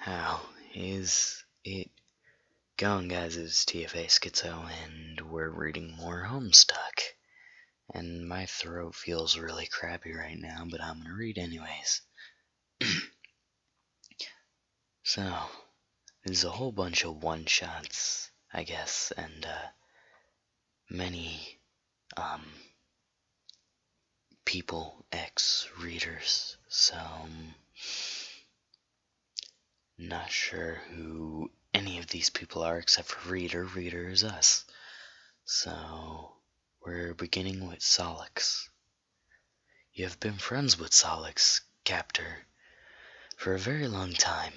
How is it going, guys? It's TFA Schizo, and we're reading more Homestuck. And my throat feels really crappy right now, but I'm gonna read anyways. So, there's a whole bunch of one-shots, I guess, and many people, ex-readers, so not sure who any of these people are except for Reader. Reader is us. So, we're beginning with Sollux. You have been friends with Sollux, captor, for a very long time.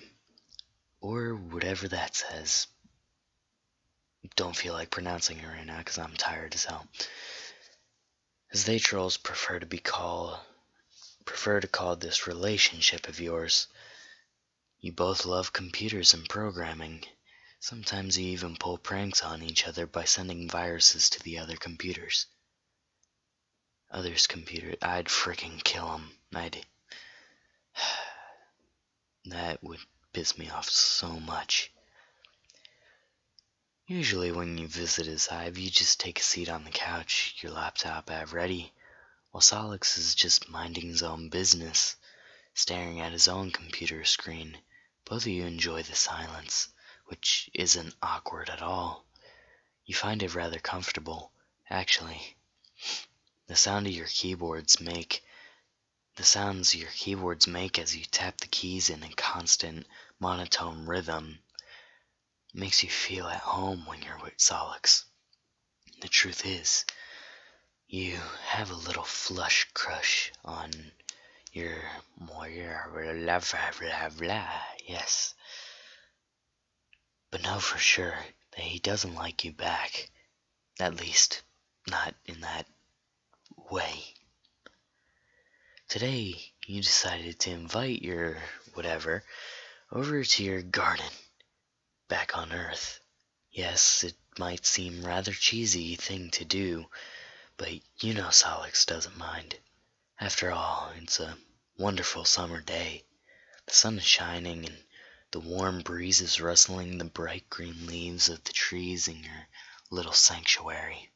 Or whatever that says. Don't feel like pronouncing it right now because I'm tired as hell. As they trolls prefer to call this relationship of yours. You both love computers and programming. Sometimes you even pull pranks on each other by sending viruses to the other computers. I'd frickin' kill them. That would piss me off so much. Usually when you visit his hive, you just take a seat on the couch, your laptop at ready, while Sollux is just minding his own business, staring at his own computer screen. Both of you enjoy the silence, which isn't awkward at all. You find it rather comfortable, actually. The sounds your keyboards make as you tap the keys in a constant, monotone rhythm makes you feel at home when you're with Sollux. The truth is, you have a little flush crush on your yes. But know for sure that he doesn't like you back. At least, not in that way. Today, you decided to invite your whatever over to your garden, back on Earth. Yes, it might seem rather cheesy thing to do, but you know Sollux doesn't mind. After all, it's a wonderful summer day. The sun is shining and the warm breeze is rustling the bright green leaves of the trees in your little sanctuary.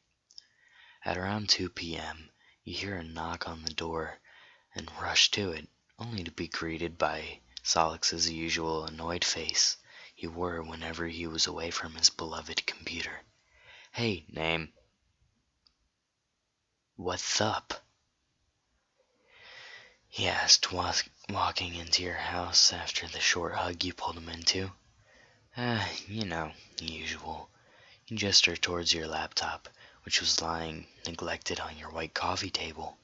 At around 2 p.m., you hear a knock on the door and rush to it, only to be greeted by Sollux's usual annoyed face he wore whenever he was away from his beloved computer. Hey, name. What's up? He asked, walking into your house after the short hug you pulled him into. The usual. You gestured towards your laptop, which was lying neglected on your white coffee table.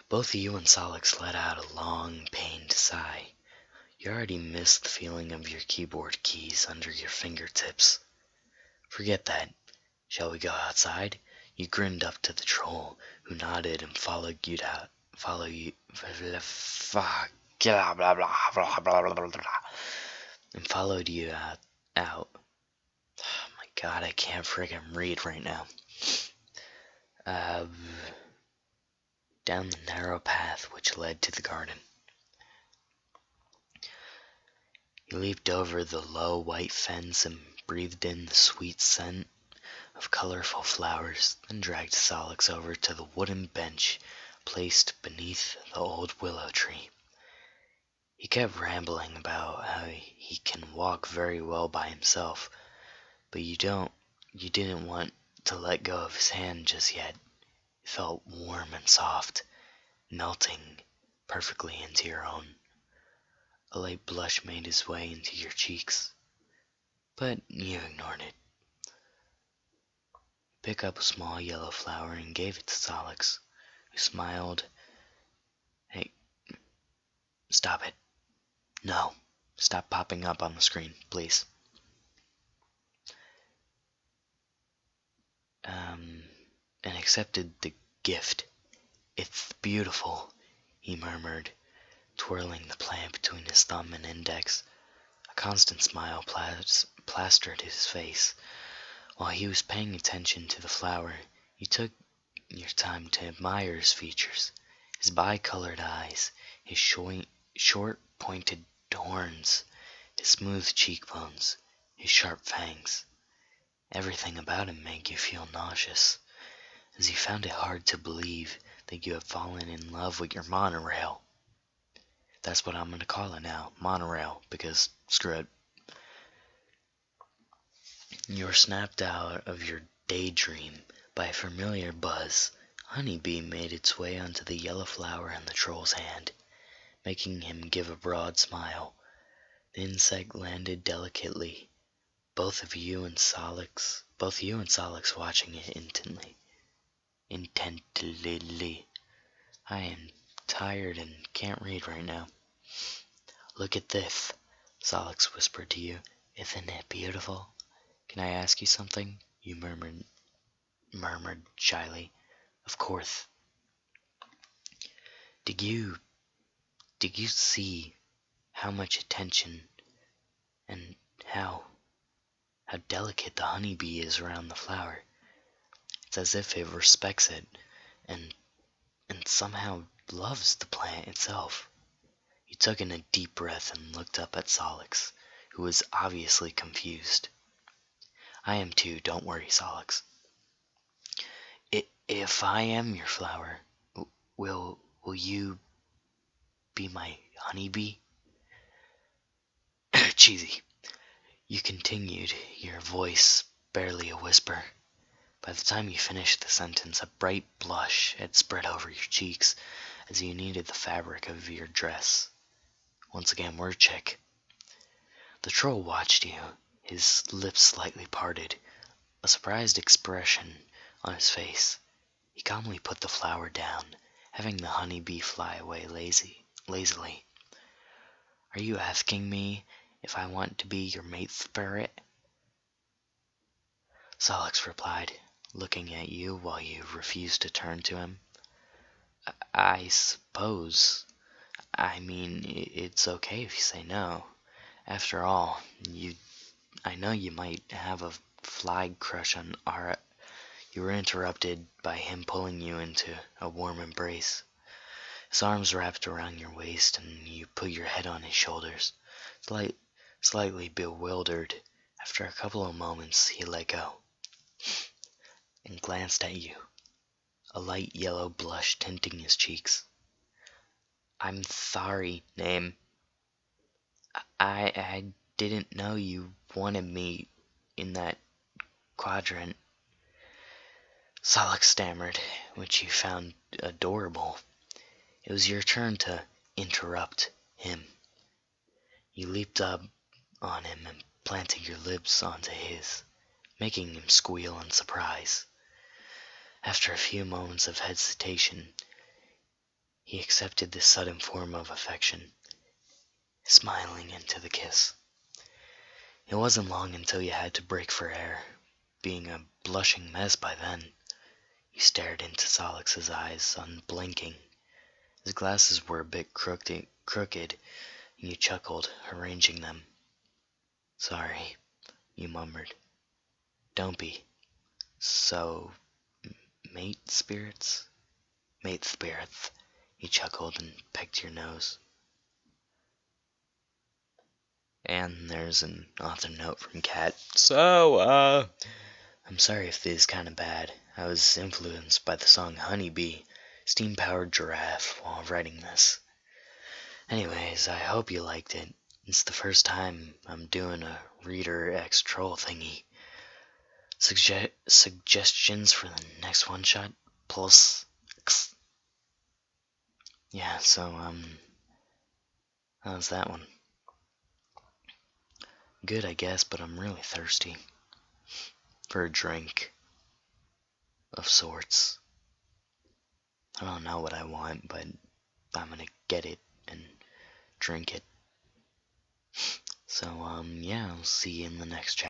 Both of you and Sollux let out a long, pained sigh. You already missed the feeling of your keyboard keys under your fingertips. Forget that. Shall we go outside? You grinned up to the troll, who nodded and followed you out. Out. Oh my god, I can't friggin' read right now. Down the narrow path which led to the garden. He leaped over the low white fence and breathed in the sweet scent of colorful flowers, then dragged Sollux over to the wooden bench placed beneath the old willow tree. He kept rambling about how he can walk very well by himself, but you didn't want to let go of his hand just yet. It felt warm and soft, melting perfectly into your own. A light blush made its way into your cheeks, but you ignored it. Picked up a small yellow flower and gave it to Sollux, who smiled. Hey, stop it. No, stop popping up on the screen, please. And accepted the gift. It's beautiful, he murmured, twirling the plant between his thumb and index. A constant smile plastered his face. While he was paying attention to the flower, you took your time to admire his features, his bicolored eyes, his short, pointed horns, his smooth cheekbones, his sharp fangs. Everything about him made you feel nauseous, as you found it hard to believe that you had fallen in love with your monorail. That's what I'm going to call it now, monorail, because screw it. You were snapped out of your daydream by a familiar buzz. Honeybee made its way onto the yellow flower in the troll's hand, making him give a broad smile. The insect landed delicately, both you and Sollux watching it intently. I am tired and can't read right now. Look at this, Sollux whispered to you. Isn't it beautiful? Can I ask you something? You murmured shyly. Of course. Did you see how much attention and how delicate the honeybee is around the flower? It's as if it respects it and somehow loves the plant itself. He took in a deep breath and looked up at Sollux, who was obviously confused. I am too, don't worry, Sollux. If I am your flower, will you be my honeybee? Cheesy. You continued, your voice barely a whisper. By the time you finished the sentence, a bright blush had spread over your cheeks as you kneaded the fabric of your dress. Once again, word check. The troll watched you, his lips slightly parted, a surprised expression on his face. He calmly put the flower down, having the honeybee fly away lazily. Are you asking me if I want to be your mate spirit? Sollux replied, looking at you while you refused to turn to him. I suppose. I mean, it's okay if you say no. After all, I know you might have a flag crush on Ara. You were interrupted by him pulling you into a warm embrace. His arms wrapped around your waist, and you put your head on his shoulders. Slightly bewildered, after a couple of moments, he let go and glanced at you, a light yellow blush tinting his cheeks. I'm sorry, Name. I didn't know you wanted me in that quadrant. Sollux stammered, which you found adorable. It was your turn to interrupt him. You leaped up on him and planted your lips onto his, making him squeal in surprise. After a few moments of hesitation, he accepted this sudden form of affection, smiling into the kiss. It wasn't long until you had to break for air, being a blushing mess by then. You stared into Sollux's eyes, unblinking. His glasses were a bit crooked, and you chuckled, arranging them. Sorry, you murmured. Don't be. So, mate spirits? Mate spirits, he chuckled and pecked your nose. And there's an author note from Kat. So, I'm sorry if this is kind of bad. I was influenced by the song Honeybee, Steam-Powered Giraffe, while writing this. Anyways, I hope you liked it. It's the first time I'm doing a Reader X Troll thingy. Suggestions for the next one-shot? Plus X. Yeah, so, how's that one? Good, I guess, but I'm really thirsty. For a drink. Of sorts. I don't know what I want, but I'm gonna get it and drink it. So, yeah, I'll see you in the next chapter.